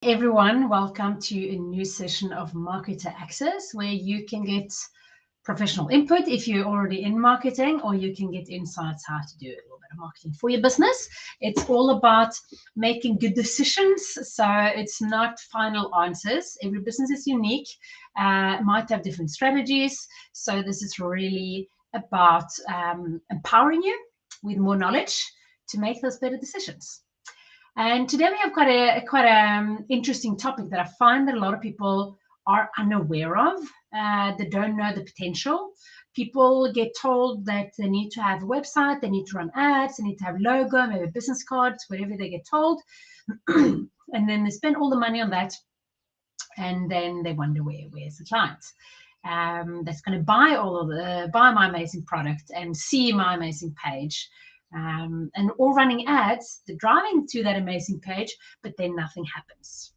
Everyone, welcome to a new session of Marketer Access, where you can get professional input if you're already in marketing, or you can get insights how to do a little bit of marketing for your business. It's all about making good decisions, so it's not final answers. Every business is unique, might have different strategies, so this is really about empowering you with more knowledge to make those better decisions. And today we have quite a interesting topic that I find that a lot of people are unaware of. They don't know the potential. People get told that they need to have a website, they need to run ads, they need to have logo, maybe business cards, whatever they get told. And then they spend all the money on that, and then they wonder where's the client that's going to buy buy my amazing product and see my amazing page. And all running ads, they're driving to that amazing page, but then nothing happens.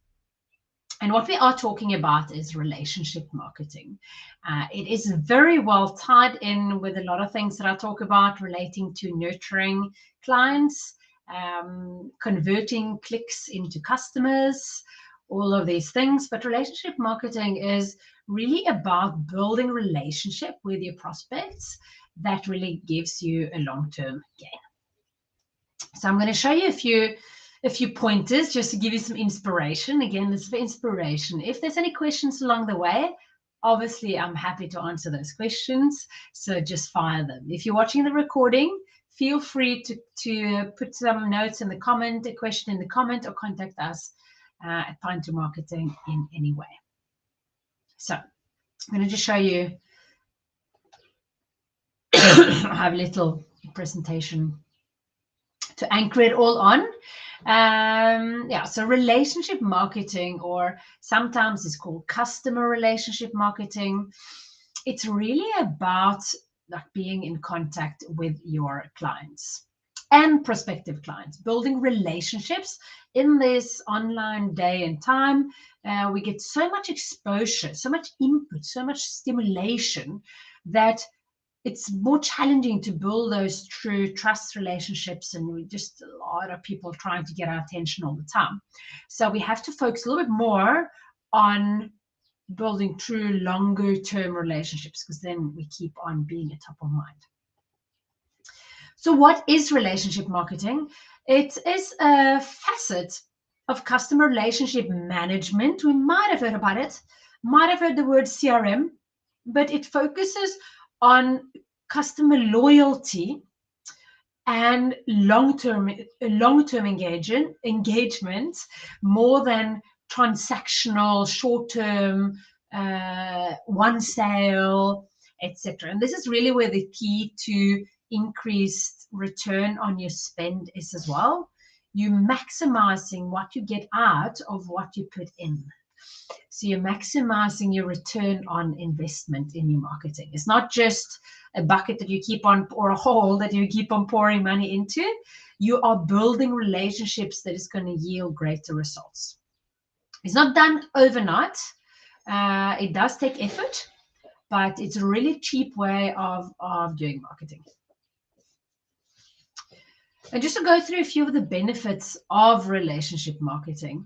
And what we are talking about is relationship marketing. It is very well tied in with a lot of things that I talk about relating to nurturing clients, converting clicks into customers, all of these things. But relationship marketing is really about building relationship with your prospects that really gives you a long-term gain. So I'm going to show you a few pointers just to give you some inspiration. Again, this is for inspiration. If there's any questions along the way, obviously I'm happy to answer those questions. So just fire them. If you're watching the recording, feel free to put some notes in the comment, a question in the comment, or contact us at Pine to Marketing in any way. So I'm going to just show you. I have a little presentation to anchor it all on. So relationship marketing, or sometimes it's called customer relationship marketing. It's really about like being in contact with your clients and prospective clients, building relationships in this online day and time. We get so much exposure, so much input, so much stimulation that it's more challenging to build those true trust relationships, and we just a lot of people trying to get our attention all the time. So we have to focus a little bit more on building true longer term relationships, because then we keep on being at top of mind. So what is relationship marketing? It is a facet of customer relationship management. We might have heard about it, might have heard the word CRM, but it focuses on customer loyalty and long-term engagement more than transactional, short-term, one sale, etc. And this is really where the key to increased return on your spend is as well. You maximizing what you get out of what you put in. So you're maximizing your return on investment in your marketing. It's not just a bucket that you keep on, or a hole that you keep on pouring money into. You are building relationships that is going to yield greater results. It's not done overnight. It does take effort, but it's a really cheap way of doing marketing. And just to go through a few of the benefits of relationship marketing.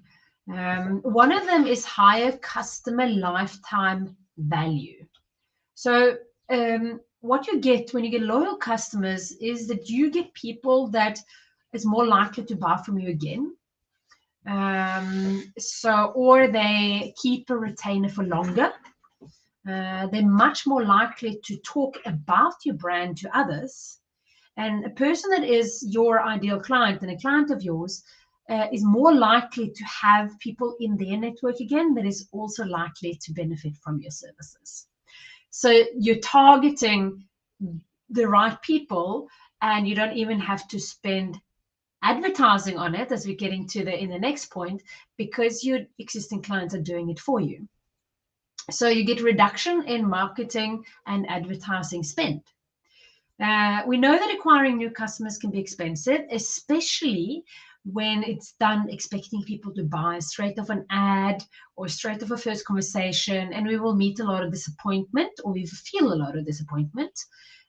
One of them is higher customer lifetime value. So what you get when you get loyal customers is that you get people that is more likely to buy from you again. Or they keep a retainer for longer. They're much more likely to talk about your brand to others. And a person that is your ideal client and a client of yours is more likely to have people in their network again that is also likely to benefit from your services. So you're targeting the right people, and you don't even have to spend advertising on it, as we're getting to in the next point, because your existing clients are doing it for you. So you get reduction in marketing and advertising spend. We know that acquiring new customers can be expensive, especially when it's done expecting people to buy straight off an ad or straight off a first conversation, and we will meet a lot of disappointment, or we feel a lot of disappointment,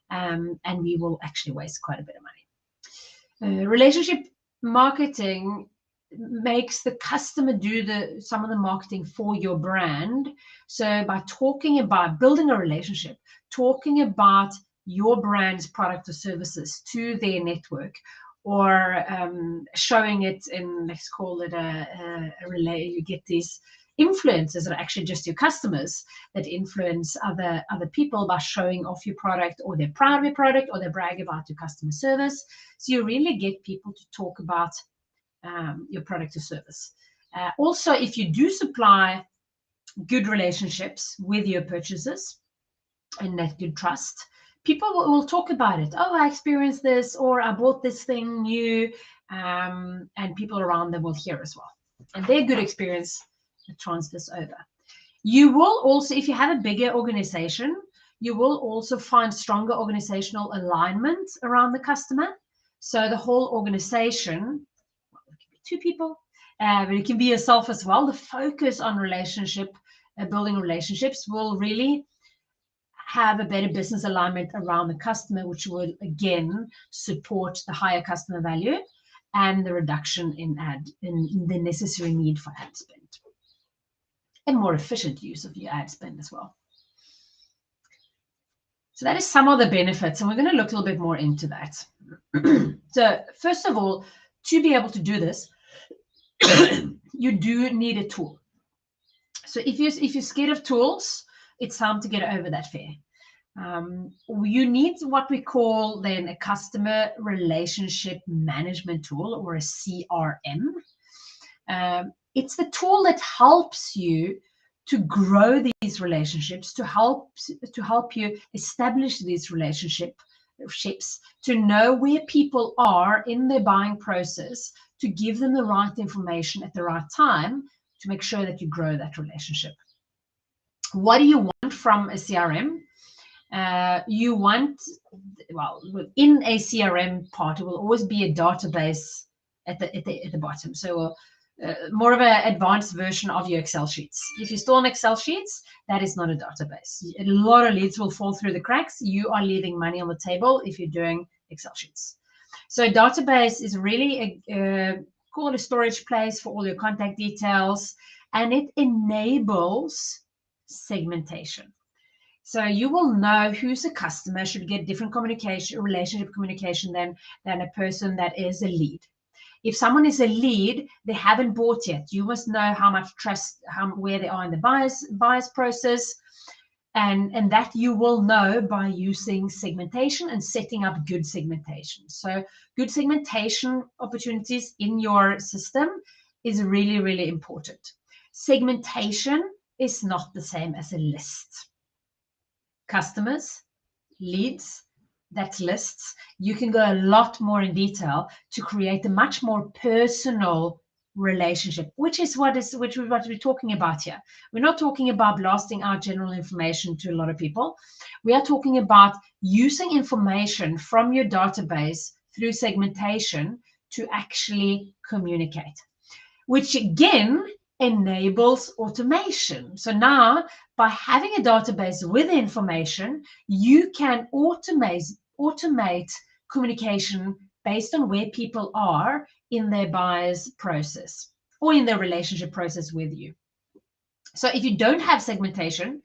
and we will actually waste quite a bit of money. Relationship marketing makes the customer do some of the marketing for your brand. So by talking about building a relationship, talking about your brand's product or services to their network, or showing it in, let's call it a relay, you get these influencers that are actually just your customers that influence other people by showing off your product, or they're proud of your product, or they brag about your customer service. So you really get people to talk about your product or service. Also, if you do supply good relationships with your purchasers and that good trust, people will talk about it. Oh, I experienced this, or I bought this thing new, and people around them will hear as well. And their good experience transfers over. You will also, if you have a bigger organization, you will also find stronger organizational alignment around the customer. So the whole organization, well, it can be 2 people, but it can be yourself as well. The focus on relationship, building relationships, will really have a better business alignment around the customer, which will again support the higher customer value and the reduction in the necessary need for ad spend, and more efficient use of your ad spend as well. So that is some of the benefits, and we're going to look a little bit more into that. So first of all, to be able to do this, you do need a tool. So if you're scared of tools, it's time to get over that fear. You need what we call then a customer relationship management tool, or a CRM. It's the tool that helps you to grow these relationships, to help you establish these relationships, to know where people are in their buying process, to give them the right information at the right time, to make sure that you grow that relationship. What do you want from a CRM? You want, well, in a CRM part, it will always be a database at the bottom. So more of an advanced version of your Excel sheets. If you store on Excel sheets, that is not a database. A lot of leads will fall through the cracks. You are leaving money on the table if you're doing Excel sheets. So a database is really call it a storage place for all your contact details, and it enables segmentation. So you will know who's a customer, should get different relationship communication than a person that is a lead. If someone is a lead, they haven't bought yet. You must know how much trust, where they are in the buyer's process, and that you will know by using segmentation and setting up good segmentation. So good segmentation opportunities in your system is really, really important. Segmentation is not the same as a list. Customers, leads, that's lists. You can go a lot more in detail to create a much more personal relationship, which is what we're talking about here. We're not talking about blasting out general information to a lot of people. We are talking about using information from your database through segmentation to actually communicate, which again enables automation. So now, by having a database with information, you can automate communication based on where people are in their buyer's process or in their relationship process with you. So if you don't have segmentation,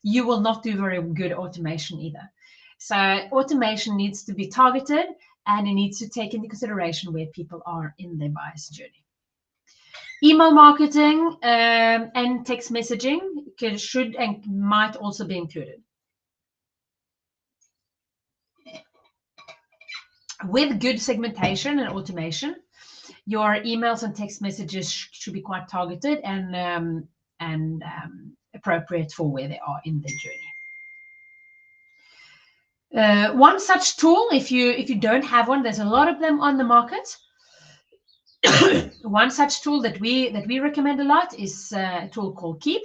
you will not do very good automation either. So automation needs to be targeted, and it needs to take into consideration where people are in their buyer's journey. Email marketing and text messaging should and might also be included. With good segmentation and automation, your emails and text messages should be quite targeted and appropriate for where they are in their journey. One such tool, if you don't have one, there's a lot of them on the market. One such tool that we recommend a lot is a tool called Keep.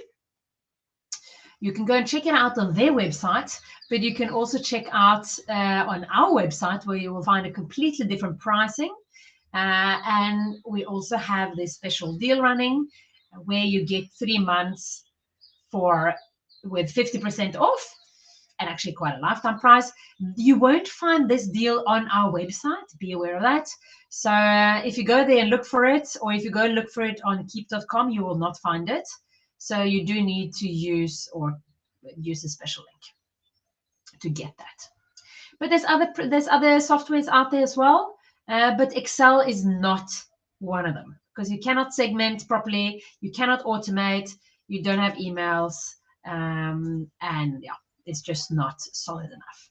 You can go and check it out on their website, but you can also check out on our website, where you will find a completely different pricing. And we also have this special deal running where you get 3 months with 50% off. and actually quite a lifetime price. You won't find this deal on our website. Be aware of that. So if you go there and look for it, or if you go and look for it on keep.com, you will not find it. So you do need to use a special link to get that. But there's other softwares out there as well. But Excel is not one of them, because you cannot segment properly, you cannot automate, you don't have emails, and yeah, it's just not solid enough.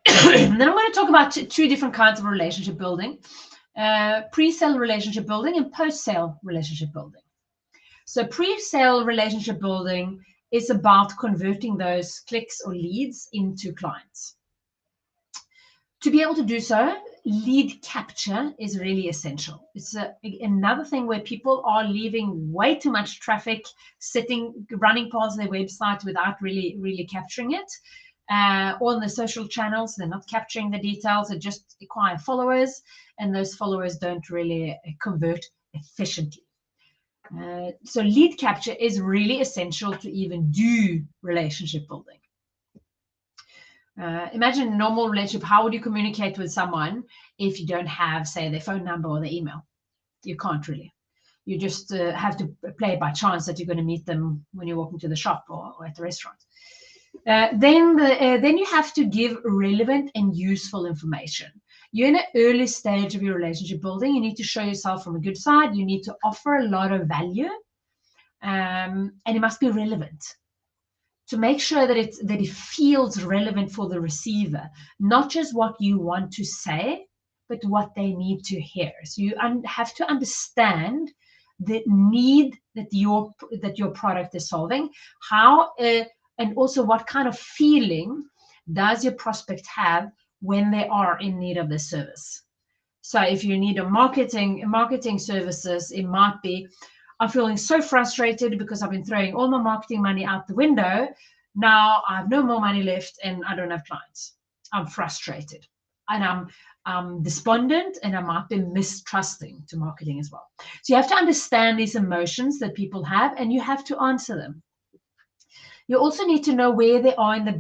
Then I'm going to talk about two different kinds of relationship building: pre-sale relationship building and post-sale relationship building. So pre-sale relationship building is about converting those clicks or leads into clients. To be able to do so, lead capture is really essential. It's another thing where people are leaving way too much traffic running past their website without really capturing it. On the social channels, they're not capturing the details, they just acquire followers, and those followers don't really convert efficiently. So lead capture is really essential to even do relationship building. Imagine a normal relationship. How would you communicate with someone if you don't have, say, their phone number or their email? You can't really. You just have to play it by chance that you're going to meet them when you're walking to the shop or at the restaurant. Then you have to give relevant and useful information. You're in an early stage of your relationship building. You need to show yourself from a good side. You need to offer a lot of value, and it must be relevant, to make sure that it feels relevant for the receiver, not just what you want to say, but what they need to hear. So you have to understand the need that your product is solving, and also what kind of feeling does your prospect have when they are in need of this service. So if you need marketing services, it might be, I'm feeling so frustrated because I've been throwing all my marketing money out the window. Now I have no more money left and I don't have clients. I'm frustrated and I'm despondent, and I might be mistrusting to marketing as well. So you have to understand these emotions that people have, and you have to answer them. You also need to know where they are in the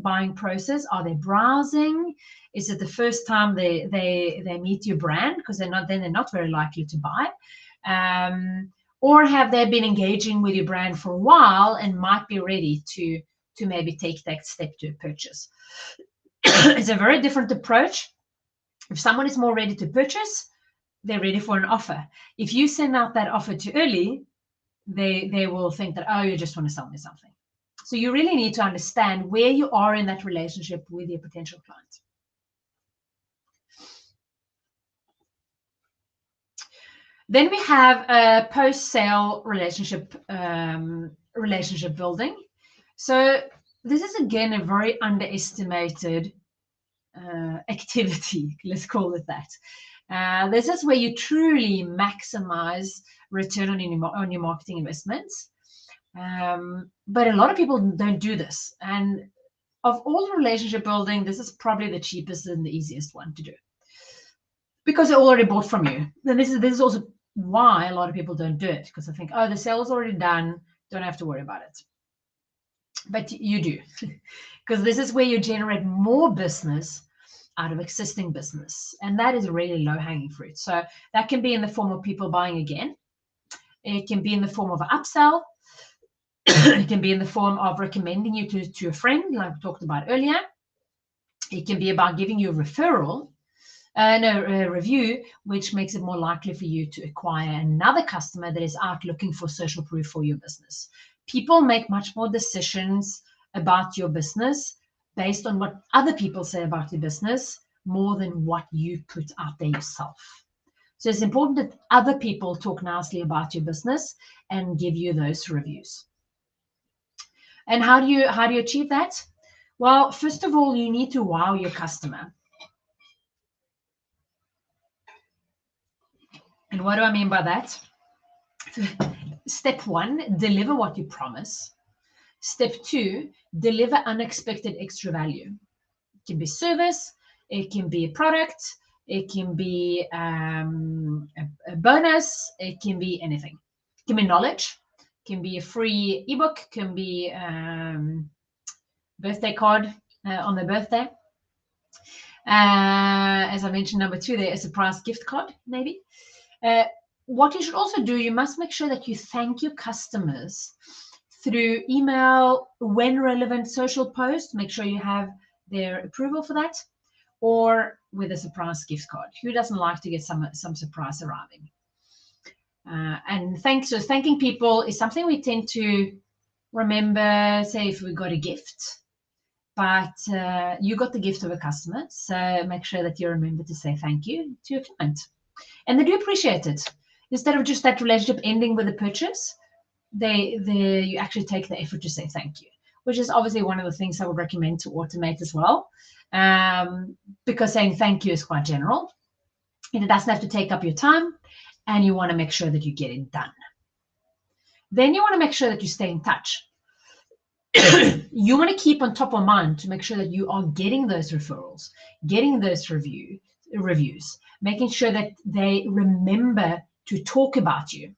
buying process. Are they browsing? Is it the first time they meet your brand? Because they're not very likely to buy. Or have they been engaging with your brand for a while and might be ready to maybe take that step to purchase? It's a very different approach. If someone is more ready to purchase, they're ready for an offer. If you send out that offer too early, they will think that, oh, you just want to sell me something. So you really need to understand where you are in that relationship with your potential client. Then we have a post-sale relationship building. So this is again a very underestimated activity. Let's call it that. This is where you truly maximize return on your marketing investments. But a lot of people don't do this. And of all the relationship building, this is probably the cheapest and the easiest one to do, because they're already bought from you. Then this is also why a lot of people don't do it, because they think, oh, the sale is already done, don't have to worry about it. But you do, because this is where you generate more business out of existing business, and that is really low-hanging fruit. So that can be in the form of people buying again. It can be in the form of an upsell. It can be in the form of recommending you to a friend, like we talked about earlier. It can be about giving you a referral, a review, which makes it more likely for you to acquire another customer that is out looking for social proof for your business. People make much more decisions about your business based on what other people say about your business more than what you put out there yourself. So it's important that other people talk nicely about your business and give you those reviews. And how do you achieve that? Well, first of all, you need to wow your customer. And what do I mean by that? Step 1, deliver what you promise. Step 2, deliver unexpected extra value. It can be service, it can be a product, it can be a bonus, it can be anything. It can be knowledge, can be a free ebook, can be birthday card on their birthday. As I mentioned, number 2, there is a surprise gift card, maybe. What you should also do, you must make sure that you thank your customers through email, when relevant, social posts. Make sure you have their approval for that, or with a surprise gift card. Who doesn't like to get some surprise arriving? And thanking people is something we tend to remember, say if we got a gift, but you got the gift of a customer, so make sure that you remember to say thank you to your client. And they do appreciate it. Instead of just that relationship ending with a purchase, you actually take the effort to say thank you, which is obviously one of the things I would recommend to automate as well, because saying thank you is quite general, and it doesn't have to take up your time, and you want to make sure that you get it done. Then you want to make sure that you stay in touch. You want to keep on top of mind to make sure that you are getting those referrals, getting those reviews, making sure that they remember to talk about you.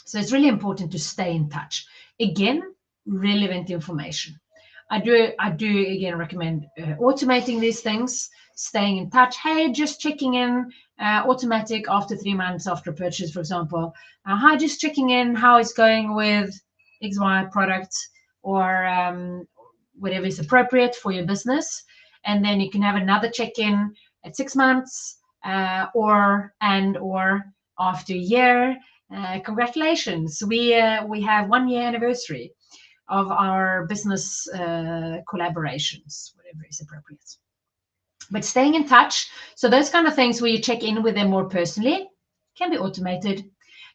So it's really important to stay in touch. Again, relevant information. I do again recommend automating these things, staying in touch. Hey, just checking in, automatic after 3 months after purchase, for example. Hi, just checking in how it's going with XY product, or whatever is appropriate for your business. And then you can have another check-in at 6 months, or after a year. Congratulations, we have 1 year anniversary of our business collaborations, whatever is appropriate. But staying in touch, so those kind of things where you check in with them more personally can be automated.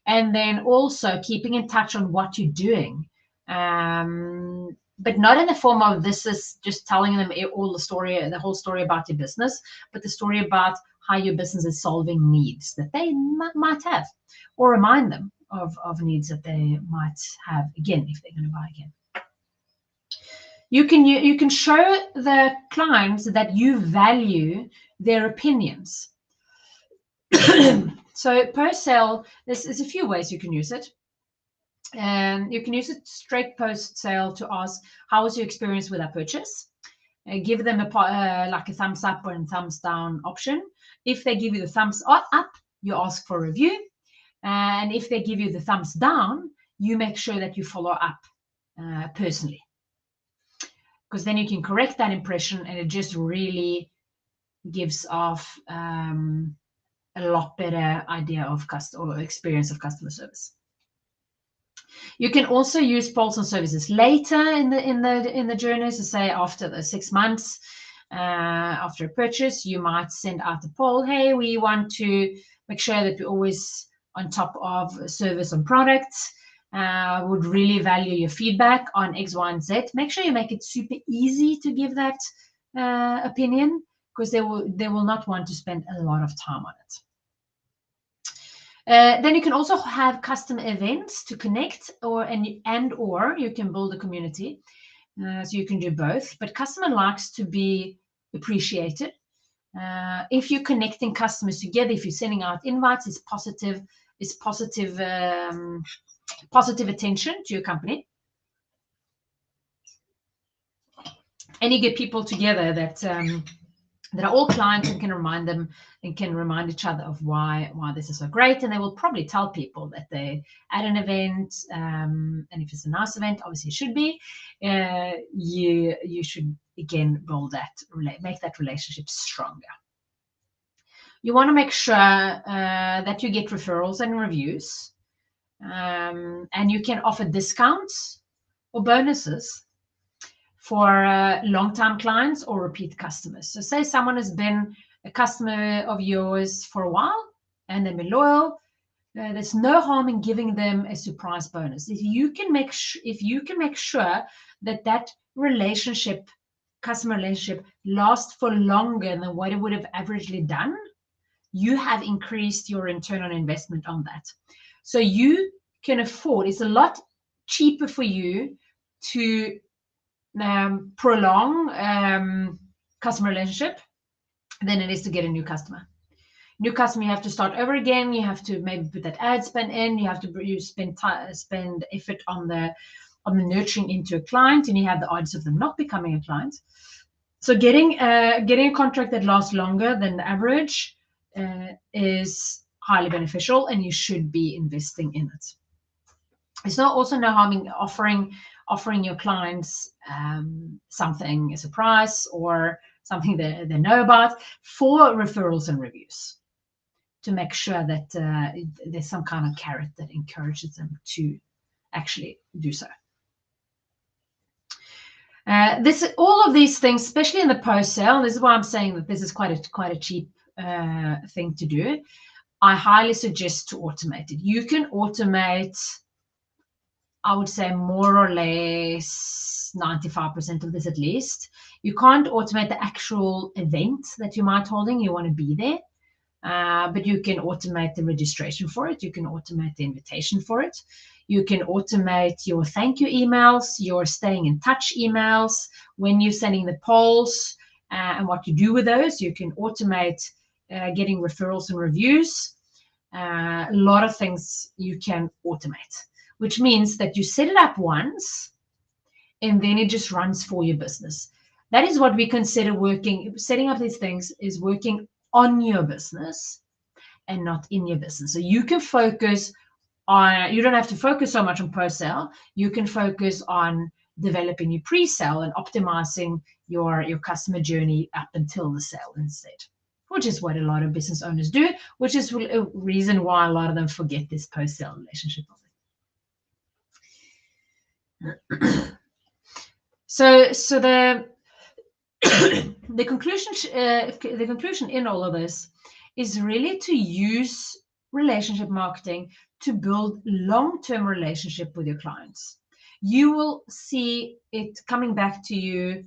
And then also keeping in touch on what you're doing, but not in the form of this is just telling them all the whole story about your business, but the story about how your business is solving needs that they might have, or remind them of needs that they might have again if they're going to buy again. You can show the clients that you value their opinions. So post sale, there's a few ways you can use it. And you can use it straight post sale to ask, how was your experience with that purchase? Give them like a thumbs up or a thumbs down option. If they give you the thumbs up, you ask for a review. And if they give you the thumbs down, you make sure that you follow up personally. Because then you can correct that impression, and it just really gives off a lot better idea of experience of customer service. You can also use polls and services later in the journey. So say after the 6 months, after a purchase, you might send out a poll. Hey, we want to make sure that we're always on top of service and products. Would really value your feedback on X, Y, and Z. Make sure you make it super easy to give that opinion, because they will not want to spend a lot of time on it. Then you can also have custom events to connect, or you can build a community. So you can do both. But customer likes to be appreciated. If you're connecting customers together, if you're sending out invites, it's positive attention to your company, and you get people together that are all clients and can remind them and can remind each other of why this is so great. And they will probably tell people that they at an event, and if it's a nice event, obviously it should be, you should again make that relationship stronger. You want to make sure that you get referrals and reviews, and you can offer discounts or bonuses for long-time clients or repeat customers. So say someone has been a customer of yours for a while and they've been loyal, there's no harm in giving them a surprise bonus. If you can make sure that customer relationship lasts for longer than what it would have averagely done, you have increased your return on investment on that. So you can afford, it's a lot cheaper for you to prolong customer relationship than it is to get a new customer. new customer, you have to start over again. You have to maybe put that ad spend in. You have to spend effort on the nurturing into a client, and you have the odds of them not becoming a client. So getting a contract that lasts longer than the average is highly beneficial, and you should be investing in it. It's not also no harm in offering your clients something as a price or something that they know about for referrals and reviews, to make sure that there's some kind of carrot that encourages them to actually do so. All of these things, especially in the post sale, this is why I'm saying that this is quite a cheap thing to do. I highly suggest to automate it. You can automate, I would say, more or less 95% of this at least. You can't automate the actual event that you might holding. You want to be there. But you can automate the registration for it. You can automate the invitation for it. You can automate your thank you emails, your staying in touch emails, when you're sending the polls and what you do with those. You can automate getting referrals and reviews. A lot of things you can automate, which means that you set it up once and then it just runs for your business. That is what we consider working. Setting up these things is working on your business and not in your business. So you can focus on, you don't have to focus so much on post-sale. You can focus on developing your pre-sale and optimizing your customer journey up until the sale instead, which is what a lot of business owners do, which is a reason why a lot of them forget this post-sale relationship building. So the conclusion in all of this is really to use relationship marketing to build long-term relationship with your clients. You will see it coming back to you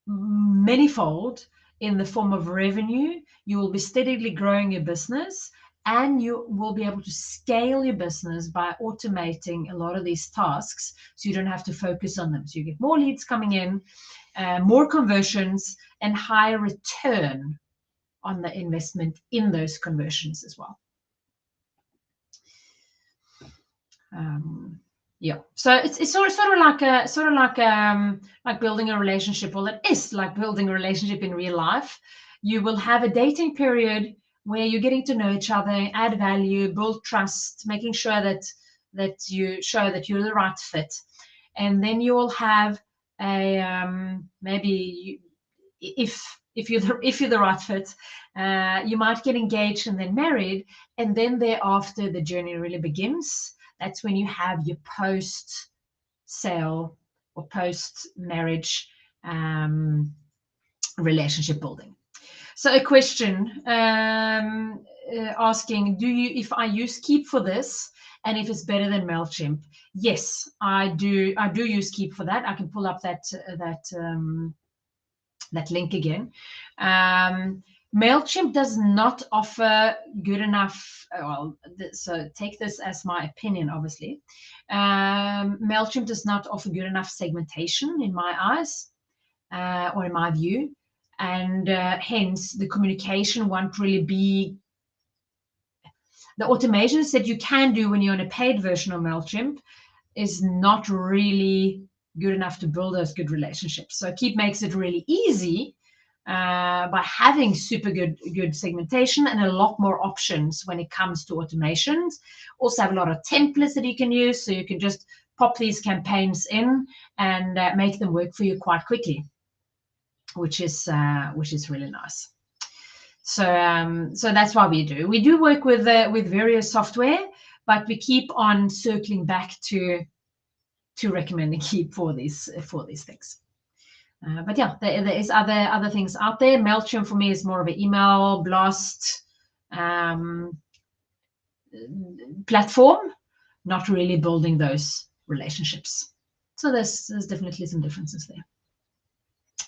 manyfold in the form of revenue. You will be steadily growing your business, and you will be able to scale your business by automating a lot of these tasks, so you don't have to focus on them. So you get more leads coming in, more conversions, and higher return on the investment in those conversions as well. Yeah, so it's sort of like building a relationship. Well, it is like building a relationship in real life. You will have a dating period where you're getting to know each other, add value, build trust, making sure that you show that you're the right fit, and then you will have a if you're the right fit, you might get engaged and then married, and then thereafter the journey really begins. That's when you have your post-sale or post-marriage relationship building. So a question asking, if I use Keep for this, and if it's better than MailChimp? Yes, I do. I do use Keep for that. I can pull up that link again. MailChimp does not offer good enough, so take this as my opinion, obviously. MailChimp does not offer good enough segmentation in my eyes, or in my view, and hence the communication won't really be, the automations that you can do when you're on a paid version of MailChimp is not really good enough to build those good relationships. So Keep makes it really easy by having super good segmentation and a lot more options when it comes to automations. Also have a lot of templates that you can use, so you can just pop these campaigns in and make them work for you quite quickly, which is really nice. So that's why we do work with various software, but we keep on circling back to recommending Keep for these things. But yeah, there is other things out there. MailChimp for me is more of an email blast platform, not really building those relationships. So there's definitely some differences there.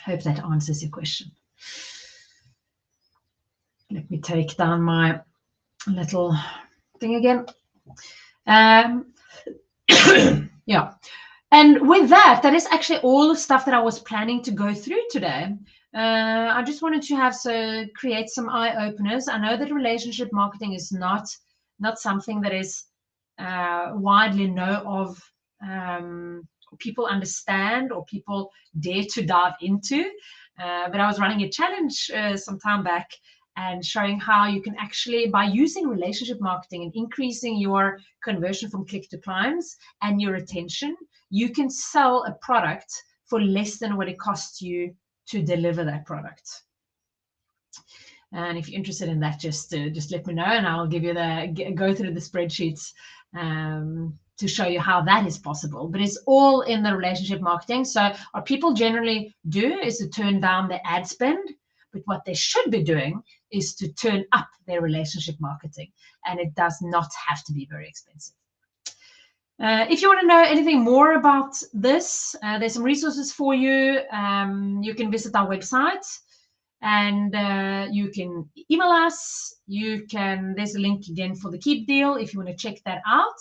Hope that answers your question. Let me take down my little thing again. Yeah. And with that is actually all the stuff that I was planning to go through today. I just wanted to create some eye openers. I know that relationship marketing is not something that is widely known of, people understand or people dare to dive into. But I was running a challenge some time back and showing how you can actually, by using relationship marketing and increasing your conversion from click to clients and your retention, you can sell a product for less than what it costs you to deliver that product. And if you're interested in that, just let me know, and I'll give you go through the spreadsheets to show you how that is possible. But it's all in the relationship marketing. So what people generally do is to turn down their ad spend, but what they should be doing is to turn up their relationship marketing, and it does not have to be very expensive. If you want to know anything more about this, there's some resources for you. You can visit our website, and you can email us. There's a link again for the Keep deal if you want to check that out.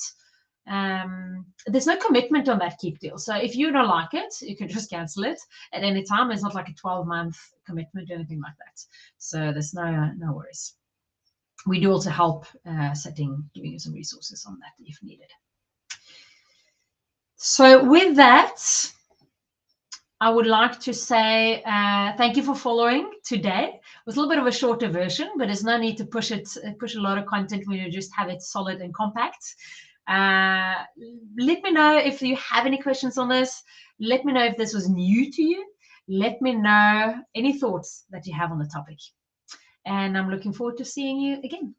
There's no commitment on that Keep deal. So if you don't like it, you can just cancel it at any time. It's not like a 12-month commitment or anything like that. So there's no worries. We do also help giving you some resources on that if needed. So with that, I would like to say thank you for following today. It was a little bit of a shorter version, but there's no need to push a lot of content when you just have it solid and compact. Let me know if you have any questions on this. Let me know if this was new to you. Let me know any thoughts that you have on the topic. And I'm looking forward to seeing you again.